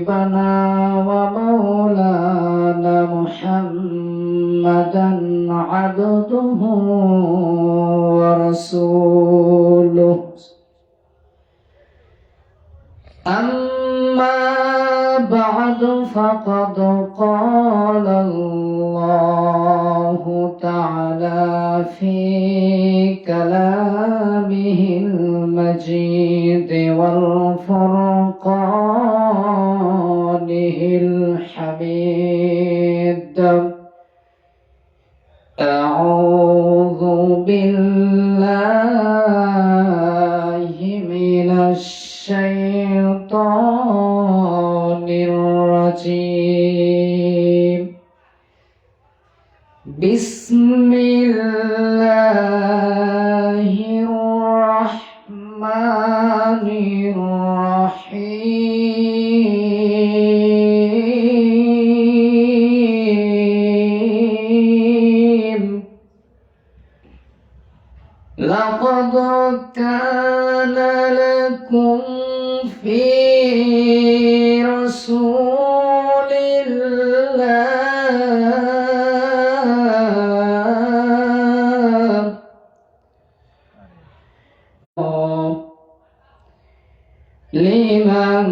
حبيبنا ومولانا محمدا عبده ورسوله أما بعد فقد قال الله تعالى في كلامه المجيد والفرقانه الحميد أعوذ بالله من الشيطان الرجيم بسم الله الرحمن الرحيم لقد كان لكم في رسول الله لمن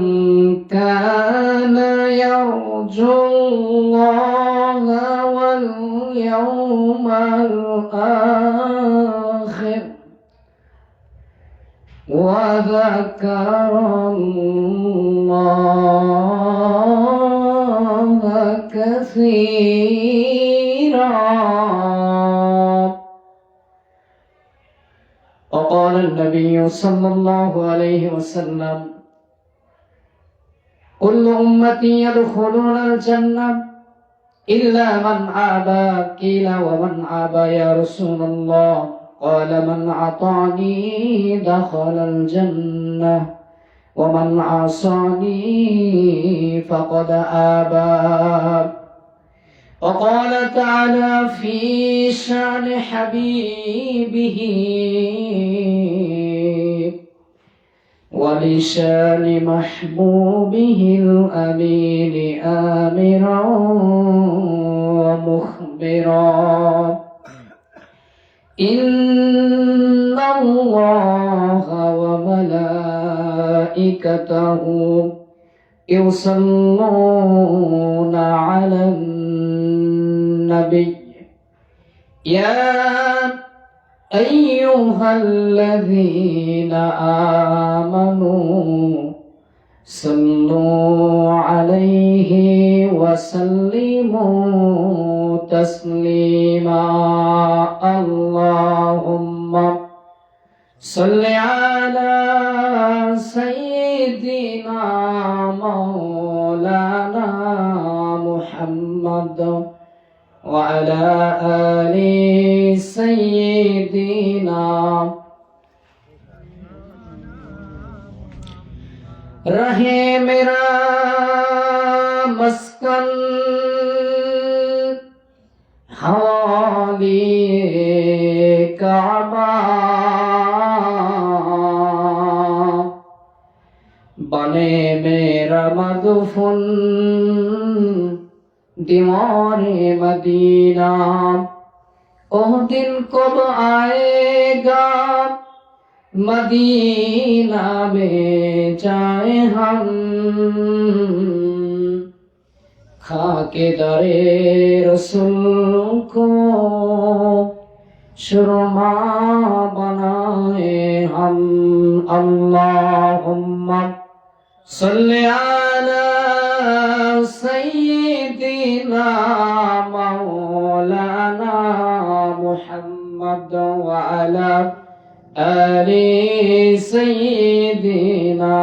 كان يرجو الله واليوم الآخر وذكر الله كثيرا. وقال النبي صلى الله عليه وسلم كل أمتي يدخلون الجنة إلا من أبى. قيل ومن أبى يا رسول الله؟ قال من أطاعني دخل الجنة ومن عصاني فقد أبى. وقال تعالى في شأن حبيبه ولشان محبوبه الأمين آمرا ومخبرا إن الله وملائكته يصلون على النبي يا أيها الذين آمنوا صلوا عليه وسلموا تسليما. اللهم صل على سيدنا مولانا محمد وعلى آل سيدنا रहे मेरा मस्कन हवाली काबा बने मेरा मदफुन दीवारे मदीना। ओह दिन कब आएगा मदीना में जाए हम खाके दरे रसूल को शुरमा बनाए हम। अल्लाहुम्मा सल्ली अला सय्यिदिना मौलाना मुहम्मद व अला आले सय्यिदिना।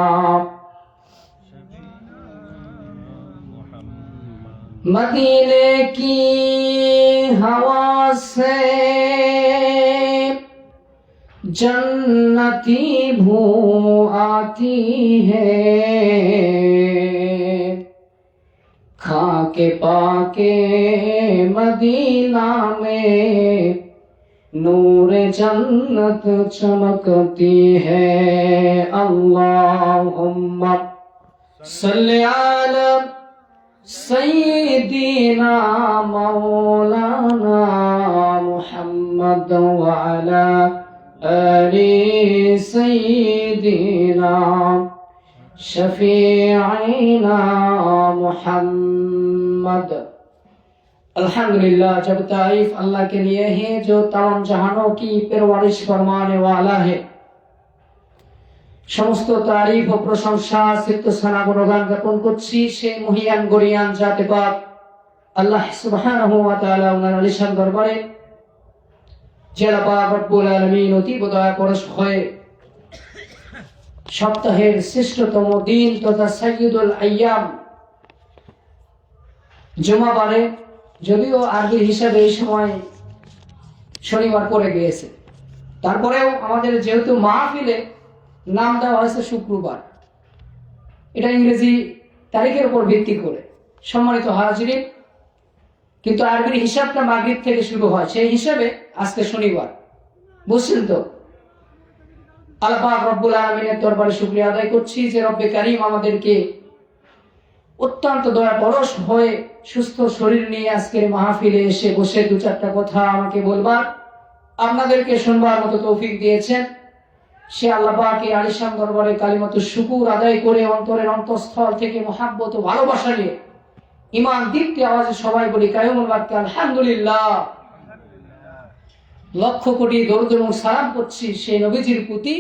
मदीने की हवा से जन्नती बू आती है खाके पाके मदीना में नूर जन्नत चमकती है। अल्लाहुम्मा صل على سيدنا مولانا محمد وعلى آل سيدنا शफीअना मुहम्मद। अल्हम्दुलिल्लाह, जब तारीफ अल्लाह के लिए है जो तमाम जहानों की परवरिश फरमाने वाला है। समस्त तारीफ ও প্রশংসা সিদ্ধ সানা গুণগান জ্ঞাপন করছি সেই মহিয়ান গরিয়ান জাতে পাক আল্লাহ সুবহানাহু ওয়া তাআলা ওনার আলিশান দরবারে, যে আল্লাহ পাক রব্বুল আলামিন অতীব দয়া পরশ হয়ে সপ্তাহের শ্রেষ্ঠতম দিন তথা সাইয়্যিদুল আইয়াম জুমাবারে, যদিও আরবি হিসাবে এই সময় শনিবার পড়ে গিয়েছে, তারপরেও আমাদের যেহেতু মাহফিলে নাম দেওয়া হয়েছে শুক্রবার, এটা ইংরেজি তারিখের উপর ভিত্তি করে। সম্মানিত হাজিরিন, কিন্তু আরবির হিসাবটা মাগরিব থেকে শুরু হয়, সেই হিসাবে আজকে শনিবার, বুঝছেন তো? আল্লাহ পাক রব্বুল আলামিনের দরবারে শুকরিয়া আদায় করছি যে রব্বে কারীম আমাদেরকে অত্যন্ত দয়া পরশ হয়ে সুস্থ শরীর নিয়ে আজকের মাহফিলে এসে বসে দু চারটা কথা আমাকে বলবার, আপনাদেরকে শুনবার মতো তৌফিক দিয়েছেন। সে আল্লাহ পাকের আলিশান দরবারে কালিমাতুশ শুকুর আদায় করে অন্তরের অন্তঃস্থল থেকে মহাব্বত ও ভালোবাসা নিয়ে ঈমান দীপ্তি আওয়াজে সবাই বলি কায়ুমুল বাক্যে আলহামদুলিল্লাহ। লক্ষ কোটি দরুদ এবং সালাম করছি সেই নবীজির প্রতি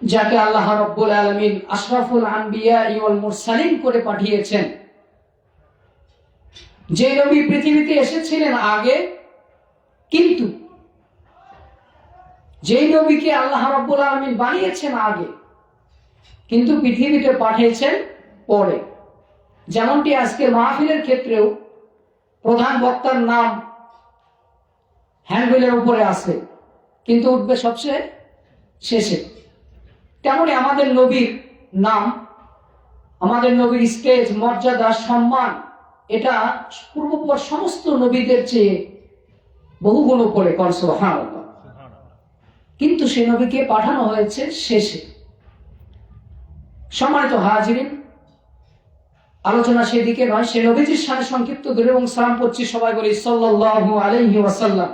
যাকে আল্লাহ রাব্বুল আলামিন আশরাফুল আম্বিয়া ওয়াল মুরসালিন করে পাঠিয়েছেন। যে নবী পৃথিবীতে এসেছিলেন আগে, কিন্তু যেই নবীকে আল্লাহ রাব্বুল আলামিন বানিয়েছেন আগে, কিন্তু পৃথিবীতে পাঠিয়েছেন পরে। যেমনটি আজকে মাহফিলের ক্ষেত্রেও প্রধান বক্তার নাম হ্যান্ডবিলের উপরে আছে, কিন্তু উঠবে সবচেয়ে শেষে। তেমনি আমাদের নবীর নাম, আমাদের নবীর স্টেজ মর্যাদা সম্মান, এটা পূর্বপর সমস্ত নবীদের চেয়ে বহুগুণ উপরে, সুবহানাল্লাহ। কিন্তু সে নবীকে পাঠানো হয়েছে শেষে। সম্মানিত হাজিরিন, আলোচনা সেদিকে নয়, সে নবীজির শানে সংক্ষিপ্ত দরুদ এবং সালাম পড়ছি, সবাই বলি সাল্লাল্লাহু আলাইহি ওয়াসাল্লাম।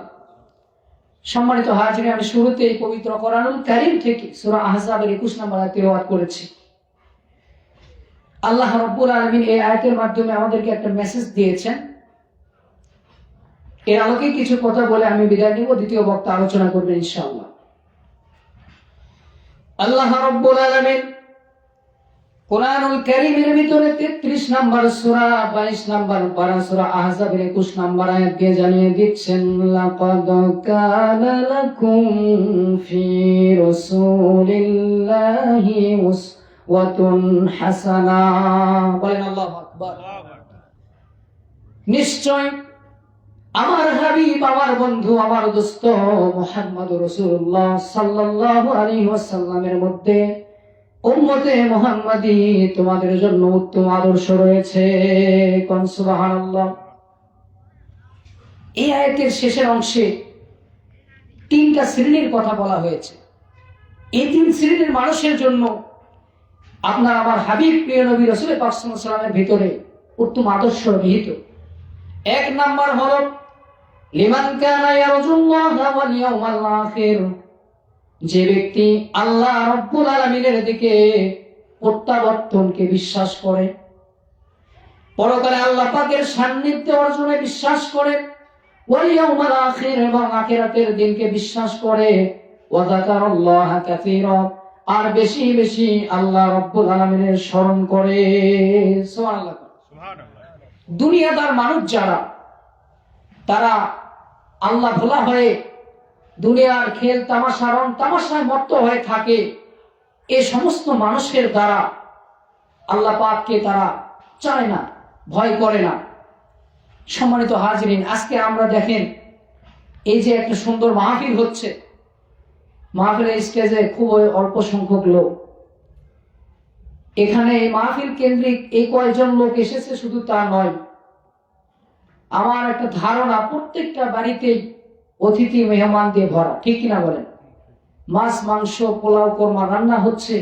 সম্মানিত হাজিরিন, আমি শুরুতে এই পবিত্র কোরআনুল কারীম থেকে সূরা আহজাবের 21 নম্বর আয়াত তেলাওয়াত করেছি। আল্লাহ রাব্বুল আলামিন এই আয়াতের মাধ্যমে আমাদেরকে একটা মেসেজ দিয়েছেন। এর আলোকে কিছু কথা বলে আমি বিদায় নিব, দ্বিতীয় বক্তা আলোচনা করবেন ইনশাআল্লাহ। আল্লাহ রাব্বুল আলামিন কোরআনুল কারীমের ভিতরে 33 নম্বর সূরা 22 নম্বর পারা সূরা আহজাবের 21 নম্বর আয়াত দিয়ে জানিয়ে দিচ্ছেন, লাকাদ কানা লাকুম ফি রাসূলিল্লাহি উসওয়াতুন হাসানা। বলেন আল্লাহু আকবার। নিশ্চয় আমার হাবিব, আমার বন্ধু, আমার দোস্ত মুহাম্মদুর রাসূলুল্লাহ সাল্লাল্লাহু আলাইহি ওয়াসাল্লামের মধ্যে উম্মতে মুহাম্মাদি তোমাদের জন্য উত্তম আদর্শ রয়েছে। কোন সুবহানাল্লাহ। এই আয়াতের শেষের অংশে তিনটা শ্রেণীর কথা বলা হয়েছে। এই তিন শ্রেণীর মানুষের জন্য আপনার আমার হাবিব প্রিয় নবী রাসূল পাক সাল্লাল্লাহু আলাইহি ওয়াসাল্লামের ভিতরে উত্তম আদর্শ নিহিত। এক নাম্বার হলো লিমান কানা ইয়ারজুল্লাহ ওয়াল ইয়াউমাল আখির, যে ব্যক্তি আল্লাহ রাব্বুল আলামিনের দিকে প্রত্যাবর্তনকে বিশ্বাস করে, পরকালে আল্লাহ পাকের সান্নিধ্য অর্জনে বিশ্বাস করে, ওয়াল ইয়াউমাল আখির এবং আখিরাতের দিনকে বিশ্বাস করে, ওয়া যাকারাল্লাহা কাসীরা আর বেশি বেশি আল্লাহ রাব্বুল আলামিনের স্মরণ করে। সুবহানাল্লাহ। দুনিয়াদার মানুষ যারা, তারা আল্লাহ ভোলা হয়ে দুনিয়ার খেল তামাশা রং তামাশায় মত্ত হয়ে থাকে, এই সমস্ত মানুষের দ্বারা আল্লাহ পাককে তারা চায় না, ভয় করে না। সম্মানিত হাজিরিন, আজকে আমরা দেখেন এই যে একটা সুন্দর মাহফিল হচ্ছে, মাহফিলের স্টেজে খুব অল্প সংখ্যক লোক, এখানে এই মাহফিল কেন্দ্রিক এই কয়েকজন লোক এসেছে শুধু তা নয়, আমার একটা ধারণা প্রত্যেকটা বাড়িতেই অতিথি মেহমান দিয়ে ভরা, ঠিক কিনা বলেন? মাছ মাংস পোলাও কোরমা রান্না হচ্ছে,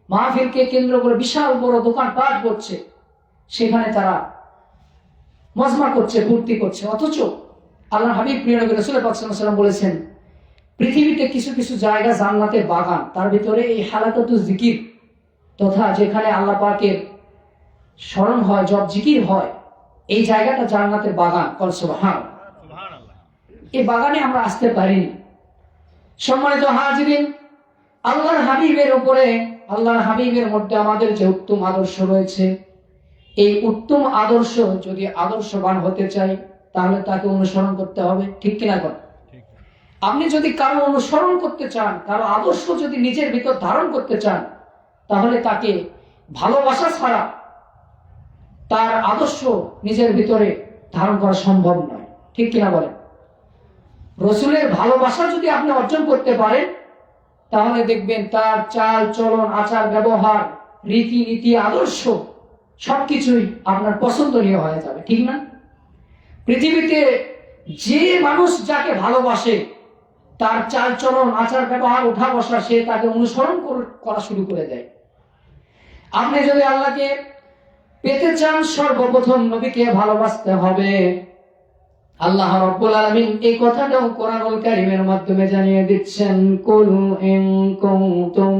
মাহফিলকে কেন্দ্র করে বিশাল বড় দোকানপাট করছে, সেখানে তারা মজমা করছে, ফুর্তি করছে। অথচ আল্লাহ হাবিব প্রিয় নবী রাসূল পাক সাল্লাল্লাহু আলাইহি ওয়াসাল্লাম বলেছেন, পৃথিবীতে কিছু কিছু জায়গা জান্নাতের বাগান, তার ভিতরে এই হালাকাতুজ জিকির তথা যেখানে আল্লাহ পাকের স্মরণ হয়, জপ জিকির হয়, এই জায়গাটা জান্নাতের বাগান। সুবহানাল্লাহ। এই বাগানে আমরা আসতে পারিনি। সম্মানিত হাজিরিন, আল্লাহর হাবিবের উপরে, আল্লাহর হাবিবের মধ্যে আমাদের যে উত্তম আদর্শ রয়েছে, এই উত্তম আদর্শ যদি আদর্শবান হতে চাই তাহলে তাকে অনুসরণ করতে হবে। ঠিক কিনা কথা? আপনি যদি কারো অনুসরণ করতে চান, কারো আদর্শ যদি নিজের ভিতর ধারণ করতে চান, তাহলে তাকে ভালোবাসা ছাড়া তার আদর্শ নিজের ভিতরে ধারণ করা সম্ভব নয়। ঠিক কিনা বলেন? রসুলের ভালোবাসা যদি আপনি অর্জন করতে পারেন, তাহলে দেখবেন তার চাল চলন, আচার ব্যবহার, রীতিনীতি, আদর্শ সবকিছুই আপনার পছন্দনীয় হয়ে যাবে। ঠিক না? পৃথিবীতে যে মানুষ যাকে ভালোবাসে, তার চাল চলন, আচার ব্যবহার, উঠা বসা, সে তাকে অনুসরণ করা শুরু করে দেয়। আপনি যদি আল্লাহকে পেতে চান, সর্বপ্রথম নবীকে ভালোবাসতে হবে। আল্লাহ রাব্বুল আলামিন এই কথাটাও কোরআনুল কারীমের মাধ্যমে জানিয়ে দিচ্ছেন, কুল ইন কুনতুম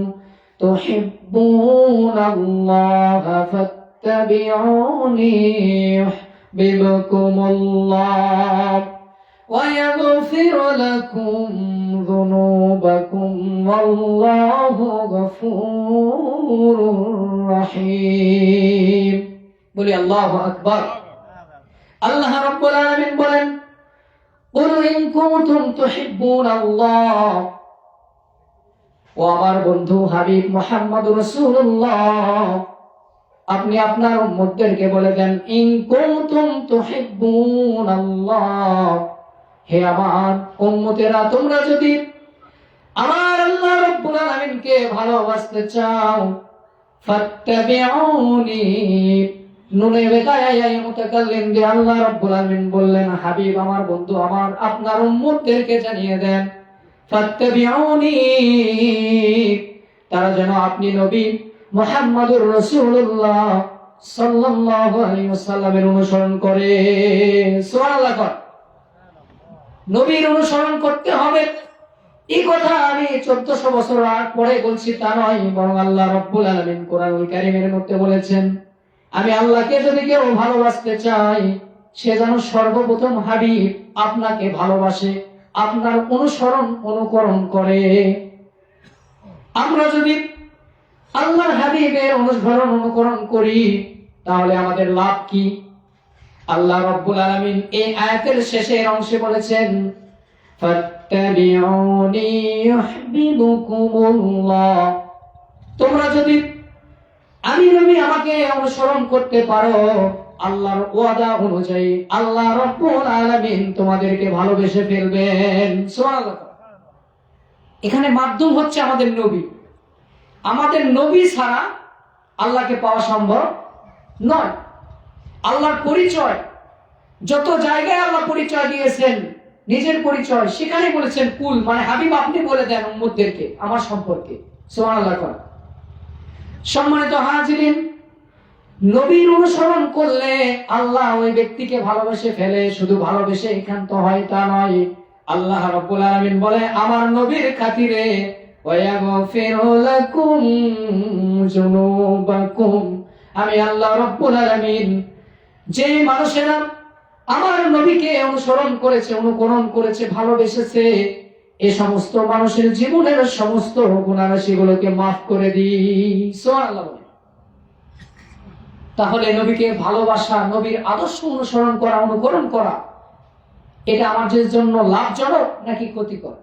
তুহিব্বুনাল্লাহা ফাত্তাবিউনি ইউহিব্বুকুমুল্লাহ ওয়া ইয়াগফির লাকুম যুনুবাকুম ওয়াল্লাহু গফুরুর রহিম। বলি আল্লাহু আকবার। আল্লাহ রাব্বুল আলামিন বলেন, কুল ইন কুনতুম তুহিব্বুনাল্লাহ, ও আমার বন্ধু হাবিব মুহাম্মদুর রাসূলুল্লাহ, আপনি আপনার উম্মতদেরকে বলে দেন, ইন কুনতুম তুহিব্বুনাল্লাহ, হে আমার উম্মতেরা, তোমরা যদি আমার আল্লাহ রাব্বুল আলামিনকে ভালোবাসতে চাও, ফাত্তাবিউনি, নুনে বেকায়ায় মুতাকাল্লিম দিয়ে আল্লাহ রাব্বুল আলামিন বললেন, হাবিব আমার বন্ধু আমার আপনার উম্মতদেরকে জানিয়ে দেন, ফাত্তাবিউনি, তারা যেন আপনি নবী মুহাম্মদুর রাসূলুল্লাহ সাল্লাল্লাহু আলাইহি ওয়াসাল্লামের অনুসরণ করে। সুবহানাল্লাহ। নবীর অনুসরণ করতে হবে, এই কথা আমি 1400 বছর পরে বলছি তা নয়, বরং আল্লাহ রাব্বুল আলামিন কোরআনুল কারীমের মধ্যে বলেছেন, আমি আল্লাহকে যদি কেউ ভালোবাসতে চাই, সে যেন সর্বপ্রথম হাবিব আপনাকে ভালোবাসে, আপনার অনুসরণ অনুকরণ করে। আমরা যদি আল্লাহর হাবিবের অনুসরণ অনুকরণ করি, তাহলে আমাদের লাভ কি? আল্লাহ রাব্বুল আলামিন এই আয়াতের শেষের অংশে বলেছেন, ফাত্তাবিউনি ইউহিব্বুকুমুল্লাহ, তোমরা যদি আমি নবী আমাকে অনুসরণ করতে পারো, আল্লাহর ওয়াদা অনুযায়ী আল্লাহ রাব্বুল আলামিন তোমাদেরকে ভালোবেসে ফেলবেন। সুবহানাল্লাহ। এখানে মাধ্যম হচ্ছে আমাদের নবী। আমাদের নবী ছাড়া আল্লাহকে পাওয়া সম্ভব নয়। আল্লাহর পরিচয় যত জায়গায় আল্লাহ পরিচয় দিয়েছেন, নিজের পরিচয় সেখানে বলেছেন কুল, মানে হাবিব আপনি বলে দেন উম্মতদেরকে আমার সম্পর্কে। সুবহানাল্লাহ। সম্মানিত হাজিরিন, নবীর অনুসরণ করলে আল্লাহ ওই ব্যক্তিকে ভালোবেসে ফেলে। শুধু ভালোবেসে একান্ত হয় তা নয়, আল্লাহ রাব্বুল আলামিন বলে, আমার নবীর খাতিরে ওয়ায়াগফিরু লাকুম যুনুবাকুম, আমি আল্লাহ রাব্বুল আলামিন যে মানুষেরা আমার নবীকে অনুসরণ করেছে, অনুকরণ করেছে, ভালোবেসেছে, এই সমস্ত মানুষের জীবনের সমস্ত গুনাহগুলোকে মাফ করে দিই। সুবহানাল্লাহ। তাহলে নবীকে ভালোবাসা, নবীর আদর্শ অনুসরণ করা, অনুকরণ করা, এটা আমাদের জন্য লাভজনক নাকি ক্ষতিকর?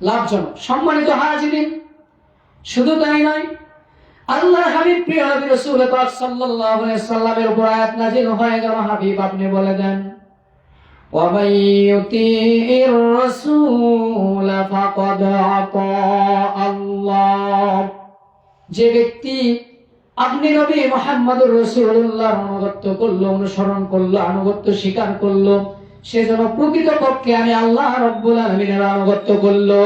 লাভজনক। সম্মানিত হাজিরিন, শুধু তাই নয়, আল্লাহর হাবিব প্রিয় নবী রাসূল পাক সাল্লাল্লাহু আলাইহি ওয়াসাল্লামের উপর আয়াত নাযিল হয়ে গেল, হাবিব আপনি বলে দেন, ওয়া মান ইউতিইর রাসূল ফাকাদ আতা আল্লাহ, যে ব্যক্তি আপনি নবী মুহাম্মদুর রাসূলুল্লাহর আনুগত্য করলো, অনুসরণ করলো, আনুগত্য স্বীকার করলো, সে যেন প্রকৃতপক্ষে আমি আল্লাহ রাব্বুল আলামিনের আনুগত্য করলো।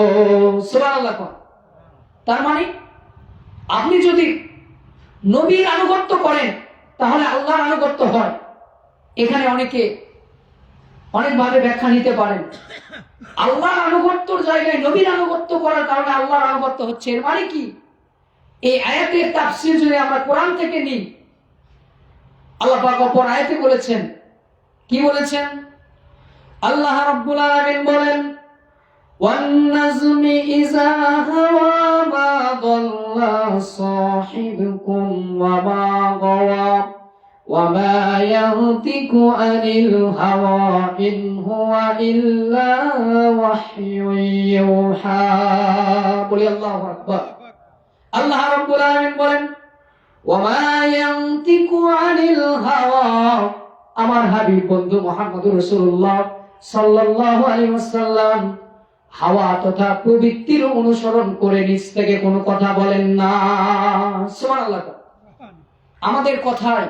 সুবহানাল্লাহ। তার মানে আপনি যদি নবীর আনুগত্য করেন তাহলে আল্লাহর আনুগত্য হয়। এখানে অনেকে অনেকভাবে ব্যাখ্যা নিতে পারেন। আল্লাহর আনুগত্যর জায়গায় নবীর আনুগত্য করার কারণে আল্লাহর আনুগত্য হচ্ছে, এর মানে কি? এই আয়াতের তাফসীর যদি আমরা কোরআন থেকে নিই, আল্লাহ পাক অপর আয়াতে বলেছেন, কি বলেছেন? আল্লাহ রাব্বুল আলামিন বলেন, ওয়ান নাজমি ইযা হাওয়া মা দাল্লা সাহিবুকুম ওয়া মা গাওয়া ওয়া মা ইয়ানতিকু আনিল হাওয়া ইন হুয়া ইল্লা ওয়াহয়ুন ইউহা। বলি আল্লাহু আকবার। আল্লাহ রাব্বুল আলামিন বলেন, ওয়া মা ইয়ানতিকু আনিল হাওয়া, আমার হাবিব বন্ধু মুহাম্মদুর রাসূলুল্লাহ সাল্লাল্লাহু আলাইহি ওয়াসাল্লাম হাওয়া তথা প্রবৃত্তির অনুসরণ করে নিজ থেকে কোনো কথা বলেন না। সুবহানাল্লাহ। আমাদের কথায়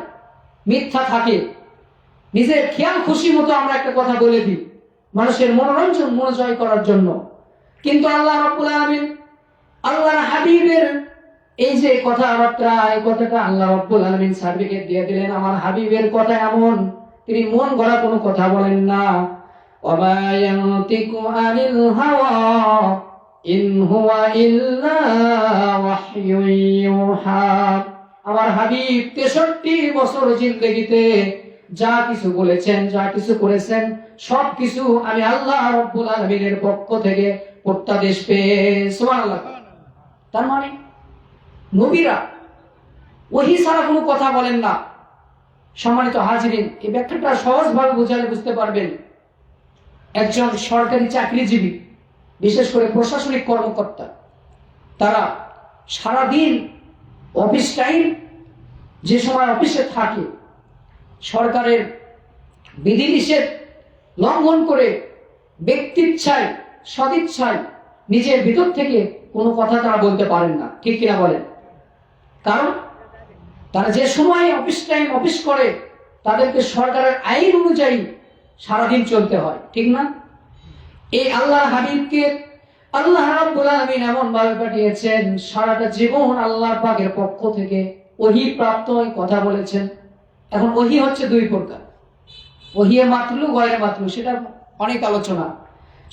মিথ্যা থাকে, নিজের খেয়াল খুশি মতো আমরা একটা কথা বলে দিই মানুষের মনোরঞ্জন মনোজয় করার জন্য। কিন্তু আল্লাহ রাব্বুল আলামিন আল্লাহর হাবিবের এই যে কথাবার্তা, এই কথাটা আল্লাহ রাব্বুল আলামিন সার্টিফিকেট দিয়ে দিলেন, আমার হাবিবের কথা এমন, তিনি মন গড়া কোনো কথা বলেন না। ওয়া ইয়ানতিকু আনিল হাওয়া ইন হুয়া ইল্লা ওয়াহয়ুন ইউহা। আমার হাবিব 63 বছর জিন্দেগিতে যা কিছু বলেছেন, যা কিছু করেছেন, সব কিছু আমি আল্লাহ রাব্বুল আলামিনের পক্ষ থেকে প্রত্যাদেশ পেয়ে। সুবহানাল্লাহ। তার মানে নবীরা ওহী ছাড়া কোনো কথা বলেন না। সম্মানিত হাজিরিন, এই ব্যাখ্যাটা সহজভাবে বোঝালে বুঝতে পারবেন। একজন সরকারি চাকরিজীবী, বিশেষ করে প্রশাসনিক কর্মকর্তা, তারা সারাদিন অফিস টাইম যে সময় অফিসে থাকে, সরকারের বিধিনিষেধ লঙ্ঘন করে ব্যক্তিচ্ছায় সদিচ্ছায় নিজের ভিতর থেকে কোনো কথা তারা বলতে পারেন না। ঠিক কিনা বলেন? কারণ তারা যে সময় অফিস টাইম অফিস করে, তাদেরকে সরকারের আইন অনুযায়ী সারাদিন চলতে হয়, ঠিক না? এই আল্লাহ হাবিবকে আল্লাহ রাব্বুল আলামিন এমন ভাবে পাঠিয়েছেন, সারাটা জীবন আল্লাহ পাকের পক্ষ থেকে ওহী প্রাপ্ত কথা বলেছেন। এখন ওহী হচ্ছে দুই প্রকার, ওহী মাতলু, গয়রে মাতলু, সেটা অনেক আলোচনা।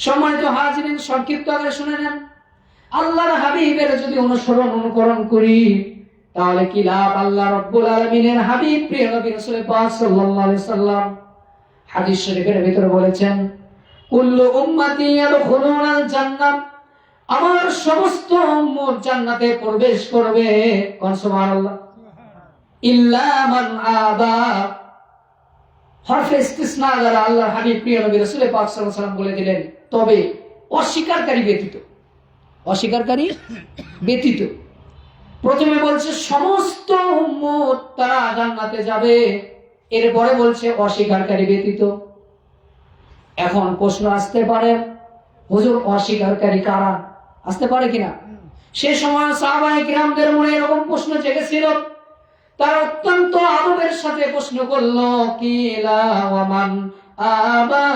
সম্মানিত হাজিরিন, সংক্ষিপ্ত আকারে শুনে নেন। আল্লাহর হাবিবের যদি অনুকরণ করি তাহলে কি লাভ? আল্লাহ রাব্বুল আলামিনের হাবিব প্রিয় নবী রাসূল পাক সাল্লাল্লাহু আলাইহি সাল্লাম হাদিস শরীফের ভিতরে বলেছেন, কুল্লু উম্মতি ইয়াদখুলুনাল জান্নাহ, আমার সমস্ত উম্মত জান্নাতে প্রবেশ করবে। কোন সুবহানাল্লাহ। ইল্লা মান আবা, হরফে ইস্তিসনা দ্বারা আল্লাহর হাবিব প্রিয় নবী রাসূল পাক সাল্লাল্লাহু আলাইহি সাল্লাম বলে দিলেন, তবে অস্বীকারী ব্যতীত। অস্বীকারী ব্যতীত। প্রথমে বলছে সমস্ত উম্মত তারা জান্নাতে যাবে, এরপরে বলছে অস্বীকারী ব্যতীত। এখন প্রশ্ন আসতে পারে, হুজুর অস্বীকারী কারা? আসতে পারে কিনা? সে সময় সাহাবায়ে কিরামদের মনে এরকম প্রশ্ন জেগেছিল। তারা অত্যন্ত আদবের সাথে প্রশ্ন করলো, কিলা ওয়া মান আবা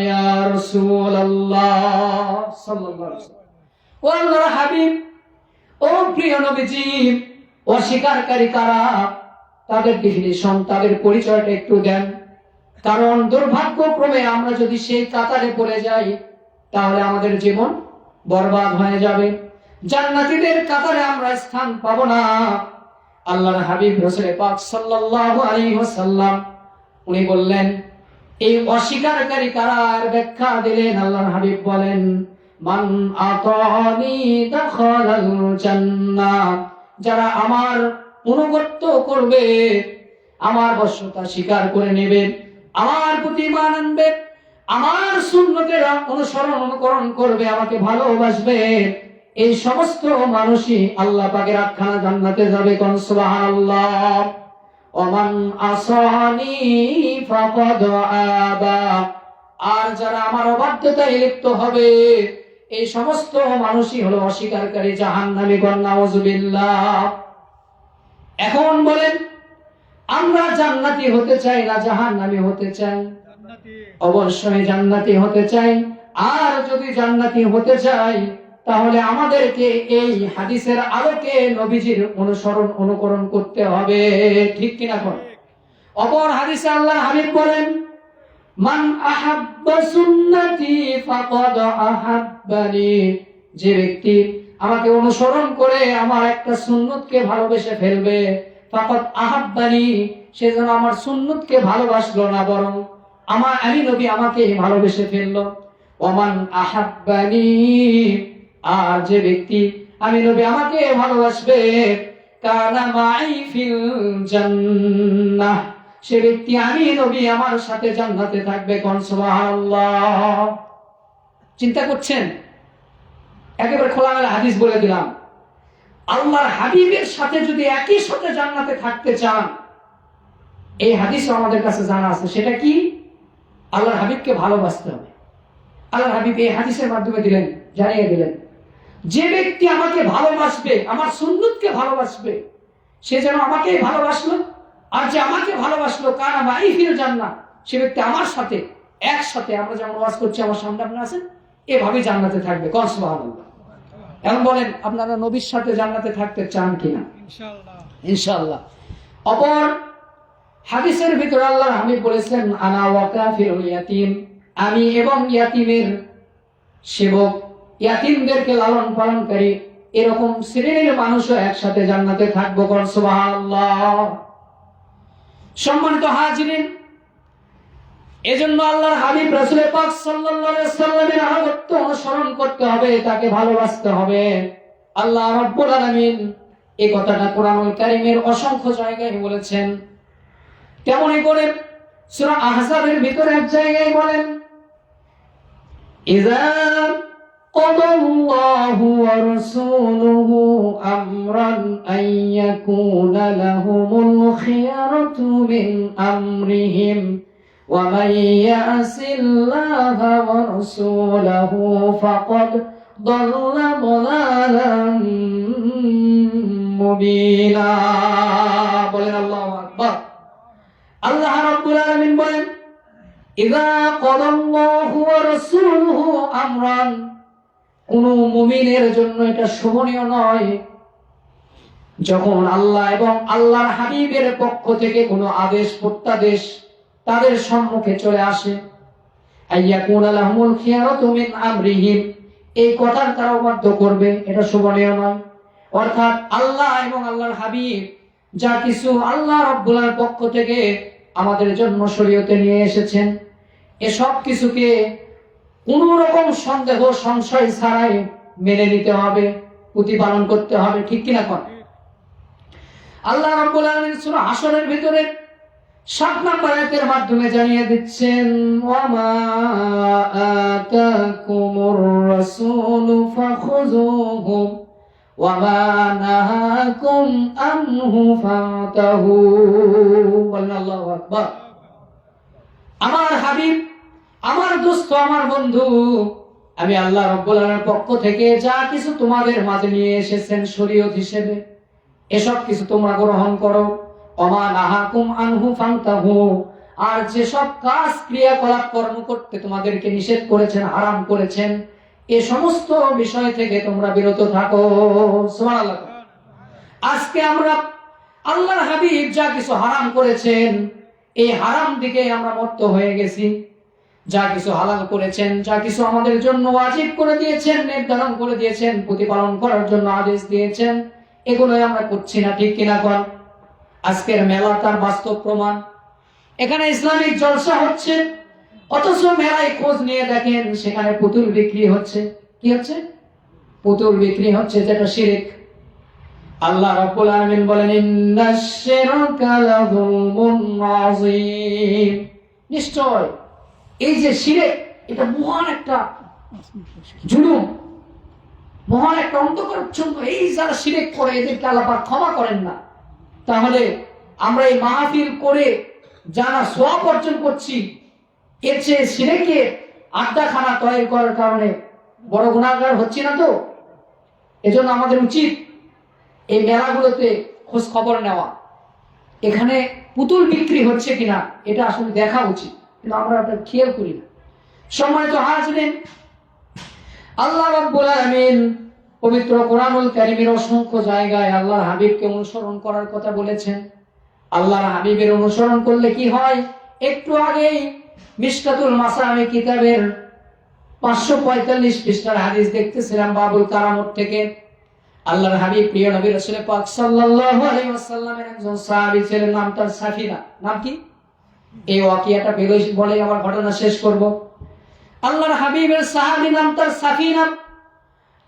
ইয়া রাসূলুল্লাহ সাল্লাল্লাহু আলাইহি ওয়াসাল্লাম। ও আল্লাহর হাবিব, ও প্রিয় নবীজি, অস্বীকারী কারা? তাদের ডেফিনিশন, তাদের পরিচয়টা একটু দেন। কারণ দুর্ভাগ্যক্রমে আমরা যদি সেই কাতারে পড়ে যাই তাহলে আমাদের জীবন বরবাদ হয়ে যাবে, জান্নাতীদের কাতারে আমরা স্থান পাবো না। আল্লাহর হাবিব রাসূল পাক সাল্লাল্লাহু আলাইহি ওয়াসাল্লাম উনি বললেন, এই অস্বীকারী কারার ব্যাখ্যা দিলেন। আল্লাহর হাবিব বলেন, মান আতানি দাখালাল জান্নাহ, যারা আমার অনুগত্য করবে, আমার বশ্যতা স্বীকার করে নেবে, আমার প্রতি ঈমান আনবে, আমার সুন্নতের অনুকরণ করবে, আমাকে ভালোবাসবে, এই সমস্ত মানুষই আল্লাহ পাকের আখ্যানা জান্নাতে যাবে। কোন সুবহানাল্লাহ। ওমান আসানি ফাকাদ আবা, আর যারা আমার অবাধ্যতায় লিপ্ত হবে, এই সমস্ত মানুষই হলো অস্বীকারী, জাহান্নামী। কোন নাউযুবিল্লাহ। এখন বলেন, আমরা জান্নাতি হতে চাই না জাহান্নামী হতে চাই? অবশ্যই জান্নাতি হতে চাই। আর যদি জান্নাতি হতে চাই তাহলে আমাদেরকে এই হাদিসের আলোকে নবীজির অনুকরণ করতে হবে, ঠিক কিনা? কোন অপর হাদিসে আল্লাহর হাবিব বলেন, মান আহাব্বা সুন্নতি ফাকাদ আহাব্বানি, যে ব্যক্তি আমাকে অনুসরণ করে আমার একটা সুন্নতকে ভালোবেসে ফেলবে, ফাকাদ আহাব্বানি, সে যেন আমার সুন্নতকে ভালোবাসলো না, বরং আমি নবী আমাকে ভালোবেসে ফেললো। ওমান আহাব্বানি, আর যে ব্যক্তি আমি নবী আমাকে ভালোবাসবে, কানা মাই ফিল জান্নাহ, সে ব্যক্তি আমি নবী আমার সাথে জান্নাতে থাকবে। কোন সুবহানাল্লাহ। চিন্তা করছেন? একেবারে খোলামেলা হাদিস বলে দিলাম। আল্লাহর হাবিবের সাথে যদি একই সাথে জান্নাতে থাকতে চান, এই হাদিসও আমাদের কাছে জানা আছে। সেটা কি? আল্লাহর হাবিবকে ভালোবাসতে হবে। আল্লাহর হাবিব এই হাদিসের মাধ্যমে জানিয়ে দিলেন, যে ব্যক্তি আমাকে ভালোবাসবে, আমার সুন্নতকে ভালোবাসবে, সে যেন আমাকেই ভালোবাসলো, আর যে আমাকে ভালোবাসলো কানা মাই ফিল জান্নাহ, সে ব্যক্তি আমার সাথে একসাথে, আমরা যেমন ওয়াজ করছি আমার সামনে আপনারা আছেন, এভাবে জান্নাতে থাকবে। কোন সুবহানাল্লাহ। এখন বলেন, আপনারা নবীর সাথে জান্নাতে থাকতে চান কিনা? ইনশাআল্লাহ। ইনশাআল্লাহ। অপর হাদিসের ভিতরে আল্লাহর হাবিব বলেছেন, আনা ওয়া কাফিরুল ইয়াতীম, আমি এবং ইয়াতীমের সেবক, ইয়াতীমদেরকে লালন পালনকারী, এরকম শ্রেণীর মানুষও একসাথে জান্নাতে থাকবো। কোন সুবহানাল্লাহ। সম্মানিত হাজিরিন, এজন্য আল্লাহর হাবিব রাসূল পাক সাল্লাল্লাহু আলাইহি ওয়াসাল্লামের আনুগত্য অনুসরণ করতে হবে, তাকে ভালোবাসতে হবে। আল্লাহ রাব্বুল আলামিন এই কথাটা কোরআনুল কারীমের অসংখ্য জায়গায় বলেছেন। তেমনি করে সূরা আহজাবের ভিতরে এক জায়গায় বলেন, ইযা কাদাল্লাহু ওয়া রাসূলুহু আমরান আইয়াকুনা লাহুমুল খিয়ারাতু মিন আমরিহিম ওয়া মান ইয়াসিল্লাহা ওয়া রাসূলাহু ফাকাদ দাল্লা দালালাম মুবিনা। বলেন আল্লাহু আকবার। আল্লাহ রাব্বুল আলামিন বলেন, ইযা কাদাল্লাহু ওয়া রাসূলুহু আমরান, কোন মুমিনের জন্য এটা শোভনীয় নয় যখন আল্লাহ এবং আল্লাহর হাবিবের পক্ষ থেকে কোনো আদেশ প্রত্যাদেশ তাদের সম্মুখে চলে আসে, আইয়াকুনা লাহুমুল খিয়ারাতু মিন আমরিহিম, এই কথার তারা অবাধ্য করবে, এটা শোভনীয় নয়। অর্থাৎ আল্লাহ এবং আল্লাহর হাবিব যা কিছু আল্লাহ রাব্বুল আলামিনের পক্ষ থেকে আমাদের জন্য শরীয়তে নিয়ে এসেছেন, এসব কিছুকে কোন রকম সন্দেহ সংশয় ছাড়াই মেনে নিতে হবে, প্রতিপালন করতে হবে, ঠিক কিনা? কোন আল্লাহ রাব্বুল আলামিন সূরা হাশরের ভিতরে 7 নম্বর আয়াতের মাধ্যমে জানিয়ে দিচ্ছেন, ওয়া মা আতাকুমুর রাসূলু ফাখুযুহু ওয়া মা নাহাকুম আনহু ফাতাহু। বলেন আল্লাহু আকবার। আমার হাবিব, আমার দোস্ত, আমার বন্ধু, আমি আল্লাহ রাব্বুল আলামিনের পক্ষ থেকে যা কিছু তোমাদের মাঝে নিয়ে এসেছেন শরীয়ত হিসেবে, এসব কিছু তোমরা গ্রহণ করো। ওমা নাহাকুম আনহু ফান্তাহু, আর যেসব কাজ ক্রিয়াকলাপ কর্ম করতে তোমাদেরকে নিষেধ করেছেন, হারাম করেছেন, এ সমস্ত বিষয় থেকে তোমরা বিরত থাকো। সুবহানাল্লাহ। আজকে আমরা আল্লাহর হাবিব যা কিছু হারাম করেছেন, এই হারাম দিকে আমরা মত্ত হয়ে গেছি। যা কিছু হালাল করেছেন, যা কিছু আমাদের জন্য ওয়াজিব করে দিয়েছেন, নির্ধারণ করে দিয়েছেন, প্রতিপালন করার জন্য আদেশ দিয়েছেন, এগুলোই আমরা করছি না, ঠিক কিনা? কোন আজকের মেলা তার বাস্তব প্রমাণ। এখানে ইসলামিক জলসা হচ্ছে, অথচ মেলায় খোঁজ নিয়ে দেখেন সেখানে পুতুল বিক্রি হচ্ছে। কি হচ্ছে? পুতুল বিক্রি হচ্ছে, যেটা শিরক। আল্লাহ রাব্বুল আলামিন বলেন, ইন্নাশ শিরকা লাযুলমুন আযীম, নিশ্চয় এই যে শিরক, এটা মহান একটা জুলুম, মহান একটা অন্ধকারচ্ছন্ন। এই যারা শিরক করে এদেরকে আল্লাহ পাক ক্ষমা করেন না। তাহলে আমরা এই মাহফিল করে যারা সওয়াব অর্জন করছি, এর চেয়ে শিরকের আড্ডাখানা তৈরি করার কারণে বড় গুনাহগার হচ্ছে না তো? এজন্য আমাদের উচিত এই মেলাগুলোতে খোঁজ খবর নেওয়া, এখানে পুতুল বিক্রি হচ্ছে কিনা এটা আসলে দেখা উচিত, কিন্তু আমরা এটা খেয়াল করি না। সম্মানিত হাজিরিন, আল্লাহ রাব্বুল আলামিন পবিত্র কোরআনুল কারীমের অসংখ্য জায়গায় আল্লাহর হাবিবকে অনুসরণ করার কথা বলেছেন। আল্লাহর হাবিবের অনুসরণ করলে কি হয়? একটু আগেই মিশকাতুল মাসামি কিতাবের 545 পৃষ্ঠার হাদিস দেখতেছিলাম বাবুল কারামত থেকে। আল্লাহর হাবিব প্রিয় নবী রাসূল পাক সাল্লাল্লাহু আলাইহি ওয়াসাল্লামের একজন সাহাবী ছিলেন, নাম তার সাফিনা। নাম কি? এই ওয়াকিয়াটা বলে আমার ঘটনা শেষ করব। আল্লাহর হাবিবের সাহাবী নাম তার সাফিনা।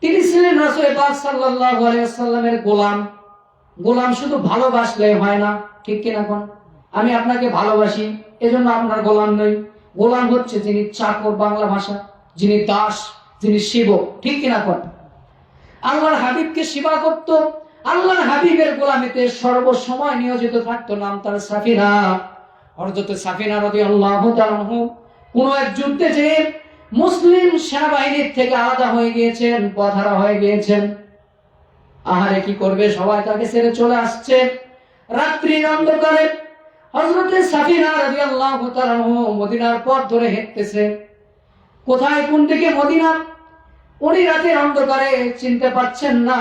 তিনি ছিলেন রাসূল পাক সাল্লাল্লাহু আলাইহি ওয়াসাল্লামের গোলাম। গোলাম শুধু ভালোবাসলে হয় না, ঠিক কিনা কোন? আমি আপনাকে ভালোবাসি এজন্য আপনার গোলাম নই। গোলাম হচ্ছে যিনি চাকর, বাংলা ভাষা, যিনি দাস, যিনি সেবক, ঠিক কিনা কোন? আল্লাহর হাবিবকে সেবা করত, আল্লাহর হাবিবের গোলামিতে সর্বসময় নিয়োজিত থাকতো, নাম তার সাফিনা। হযরত সাফিনা রাদিয়াল্লাহু তাআলা কোন এক যুদ্ধে যে মুসলিম সেনাবাহিনীর থেকে আলাদা হয়ে গিয়েছেন, পথহারা হয়ে গিয়েছেন। আহারে কি করবে, সবাই তাকে ছেড়ে চলে আসছে। রাত্রির অন্ধকারে হযরত সাফিনা রাদিয়াল্লাহু তাআলা মদিনার পথ ধরে হেঁটতেছে। কোথায়, কোন দিকে মদিনা, উনি রাতের অন্ধকারে চিনতে পারছেন না।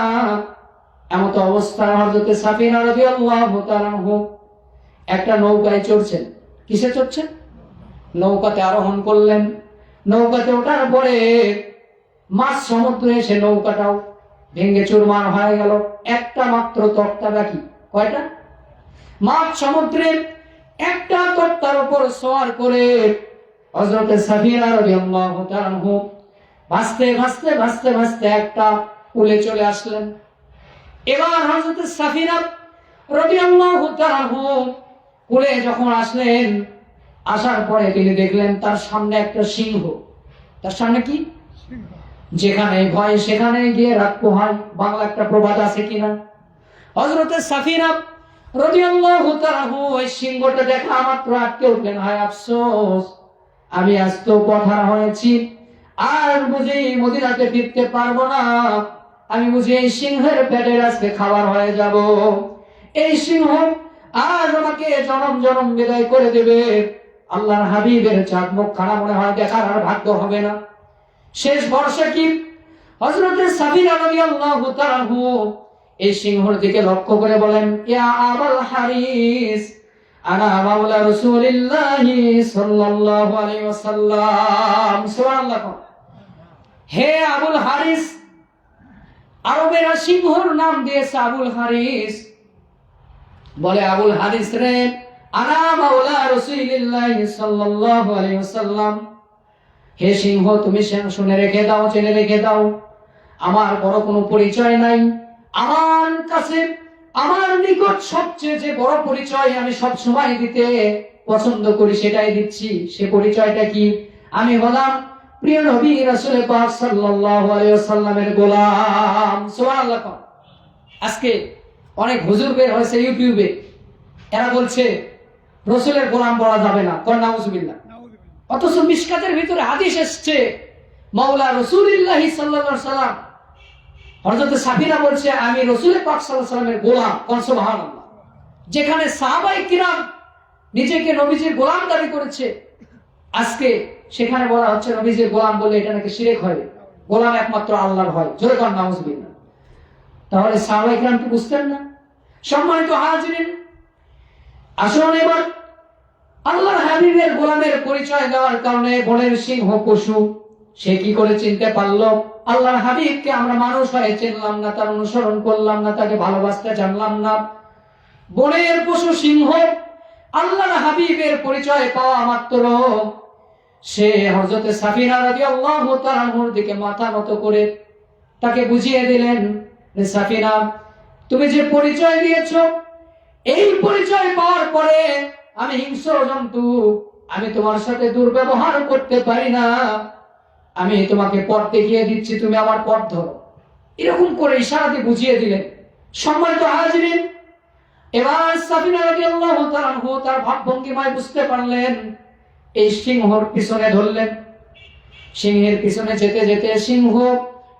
এমত অবস্থায় হযরত সাফিনা রাদিয়াল্লাহু তাআলা একটা নৌকায় চড়ছেন। কিসে চড়ছেন? নৌকাতে আরোহণ করলেন। নৌকাতে ওঠার পরে মাঝ সমুদ্রে এসে নৌকাটাও ভেঙে চুরমার হয়ে গেল। একটা মাত্র তক্তা বাকি। কয়টা? মাঝ সমুদ্রে একটা তক্তার উপর সওয়ার করে হযরত সাফিনা রাদিয়াল্লাহু তাআলা ভাসতে ভাসতে ভাসতে ভাসতে একটা কুলে চলে আসলেন। এবার হযরত সাফিনা রাদিয়াল্লাহু তাআলা কুলে যখন আসলেন, আসার পরে তিনি দেখলেন তার সামনে একটা সিংহ। তার সামনে কি? যেখানে ভয় সেখানে গিয়ে রাত পোহায়, বাংলা একটা প্রবাদ আছে কিনা? হযরত সাফিনা রাদিয়াল্লাহু তাআলা ওই সিংহটা দেখা মাত্র আটকে উঠলেন। হায় আফসোস, আমি আজ তো পথহারা হয়েছি, আর বুঝি মদিনাতে ফিরতে পারবো না। আমি বুঝি এই সিংহের পেটের আজকে খাবার হয়ে যাব। এই সিংহ আজ আমাকে জনম জনম বিদায় করে দেবে। আল্লাহর হাবিবের চাঁদ মুখ খানা মনে হয় দেখার আর ভাগ্য হবে না। শেষ ভরসা কি? হযরত সাফিনা রাদিয়াল্লাহু তাআলা এই সিংহর দিকে লক্ষ্য করে বলেন, ইয়া আবুল হারিস, আনা মাওলা রাসূলিল্লাহি সাল্লাল্লাহু আলাইহি ওয়াসাল্লাম। সুবহানাল্লাহ। হে আবুল হারিস, আরবেরা সিংহর নাম দিয়েছে আবুল হারিস। বলে, আবুল হারিস রে, আনা মাওলা রাসূলিল্লাহি সাল্লাল্লাহু আলাইহি ওয়াসাল্লাম। হে সিংহ, তুমি শুনে রেখে দাও, জেনে রেখে দাও, আমার বড় কোনো পরিচয় নাই। আমার কাছে, আমার নিকট সবচেয়ে যে বড় পরিচয় আমি সব সময় দিতে পছন্দ করি সেটাই দিচ্ছি। সে পরিচয়টা কি? আমি হলাম প্রিয় নবী রাসূল পাক সাল্লাল্লাহু আলাইহি ওয়াসাল্লামের গোলাম। সুবহানাল্লাহ। আজকে অনেক হুজুর বের হয়েছে ইউটিউবে, এরা বলছে রাসূলের গোলাম বলা যাবে না। কোন নাউজুবিল্লাহ। অথচ মিশকাতের ভিতরে হাদিস এসেছে মাওলা রাসূলুল্লাহি সাল্লাল্লাহু আলাইহি ওয়াসাল্লাম, হযরত সাফিনা বলছে আমি রাসূল পাক সাল্লাল্লাহু আলাইহি ওয়াসাল্লামের গোলাম। কোন সুবহানাল্লাহ। যেখানে সাহাবায়ে কিরাম নিজেকে নবীজির গোলাম দাবি করেছে, আজকে সেখানে বলা হচ্ছে নবীজির গোলাম বলে এটা নাকি শিরক হয়। গোলাম একমাত্র আল্লাহর হয়। জোরে কোন নাউজুবিল্লাহ। তাহলে সাহাবায়ে কিরাম কি বুঝতেন না? সম্মানিত হাজিরিন, আসুন এবার আল্লাহর হাবিবের গোলামের পরিচয় দেওয়ার কারণে বনের সিংহ পশু, সে কি করে চিনতে পারলো? আল্লাহর হাবিবকে আমরা মানুষ হয়ে চিনলাম না, তার অনুসরণ করলাম না, তাকে ভালোবাসতে জানলাম না। বনের পশু সিংহ আল্লাহর হাবিবের পরিচয় পাওয়া মাত্র সে হযরত সাফিনা রাদিয়াল্লাহু তাআলার দিকে মাথা নত করে তাকে বুঝিয়ে দিলেন, রে সাফিনা, তুমি যে পরিচয় দিয়েছো, এই পরিচয় পাওয়ার পরে আমি হিংস্র জন্তু, আমি তোমার সাথে দুর্ব্যবহার করতে পারি না। আমি তোমাকে পথ দেখিয়ে দিচ্ছি, তুমি আমার পথ ধরো। এরকম করে ইশারাতে বুঝিয়ে দিলেন। সম্মানিত হাজিরিন, এবার সাফিনা রাদিয়াল্লাহু তাআলা তার ভাবভঙ্গিমায় বুঝতে পারলেন, এই সিংহর পিছনে ধরলেন। সিংহের পিছনে যেতে যেতে সিংহ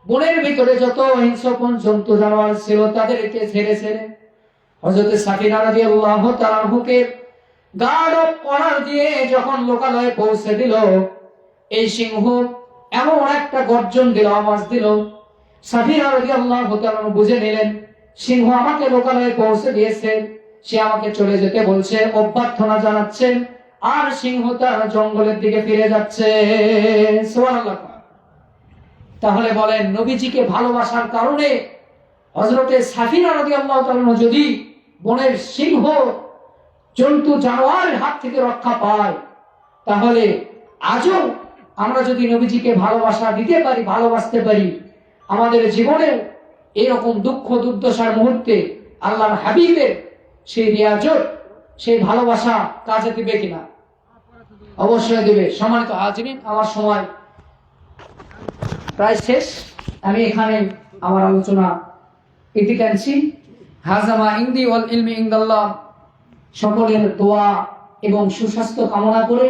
বনের ভিতরে যত হিংস্র জন্তু জানোয়ার ছিল তাদেরকে ছেড়ে ছেড়ে হযরত সাফিনা রাদিয়াল্লাহু তাআলাকে গার্ড অফ অনার দিয়ে যখন লোকালয়ে পৌঁছে দিল, এই সিংহ এমন একটা গর্জন দিল, আওয়াজ দিল। সাফিনা রাদিয়াল্লাহু তাআলা বুঝে নিলেন সিংহ আমাকে লোকালয়ে পৌঁছে দিয়েছে, সে আমাকে চলে যেতে বলছে, অভ্যর্থনা জানাচ্ছেন, আর সিংহ তার জঙ্গলের দিকে ফিরে যাচ্ছে। সুবহানাল্লাহ। তাহলে বলেন, নবীজিকে ভালোবাসার কারণে হযরতে সাফিনা রাদিয়াল্লাহু তাআলা যদি বনের সিংহ জন্তু জানোয়ারের হাত থেকে রক্ষা পায়, তাহলে আজও আমরা যদি নবীজিকে ভালোবাসা দিতে পারি, ভালোবাসতে পারি, আমাদের জীবনে এরকম দুঃখ দুর্দশার মুহূর্তে আল্লাহর হাবিবের সেই রিয়াজত, সেই ভালোবাসা কাজে দিবে কিনা? অবশ্যই দিবে। সম্মানিত হাজিরিন, আমার সময় প্রায় শেষ, আমি এখানে আমার আলোচনা ইতি টানছি। হাজামা ইনদি ওয়াল ইলমি ইনদাল্লাহ। সকলের দোয়া এবং সুস্বাস্থ্য কামনা করে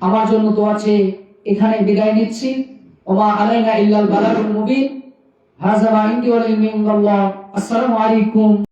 আমার জন্য দোয়া চেয়ে এখানে বিদায় নিচ্ছি। ওমা আলাইনা ইল্লাল বালাগুল মুবিন। হাজামা ইনদি ওয়াল ইলমি ইনদাল্লাহ। আসসালামু আলাইকুম।